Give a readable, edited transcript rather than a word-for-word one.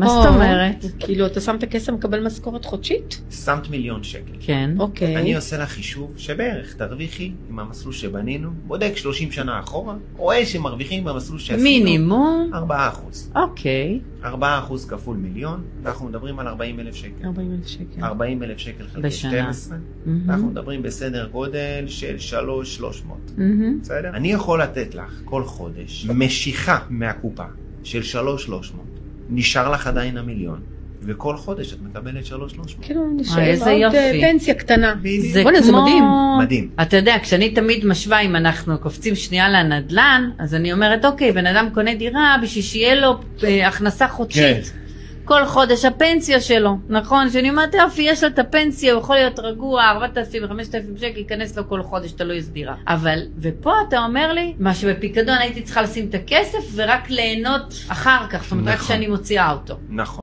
מה זאת אומרת? כאילו, אתה שמת כסף מקבל משכורת חודשית? שמת 1,000,000 שקל. כן. אוקיי. אני עושה לך חישוב שבערך תרוויחי עם המסלול שבנינו, בודק 30 שנה אחורה, רואה שמרוויחים במסלול שעשינו. מינימום? 4%. אוקיי. 4% כפול 1,000,000, ואנחנו מדברים על 40,000 שקל. 40,000 שקל. 40,000 שקל חלקי בשנה. 12. אנחנו מדברים בסדר גודל של 3,300. בסדר? אני יכול לתת לך כל חודש משיכה מהקופה של 3,300. נשאר לך עדיין 1,000,000, וכל חודש את מקבלת 3,300. כאילו, נשאר איזה עוד יופי. פנסיה קטנה. זה בוא'נה, זה מדהים. מדהים. אתה יודע, כשאני תמיד משווה, אם אנחנו קופצים שנייה לנדלן, אז אני אומרת, אוקיי, בן אדם קונה דירה בשביל שיהיה לו הכנסה חודשית. כל חודש הפנסיה שלו, נכון? שאני אומרת, יופי, יש לו את הפנסיה, הוא יכול להיות רגוע, 4,000, 5,000 שקל, ייכנס לו כל חודש, תלוי איזה דירה. אבל, ופה אתה אומר לי, מה שבפיקדון הייתי צריכה לשים את הכסף, ורק ליהנות אחר כך, זאת אומרת, רק שאני מוציאה אותו. נכון.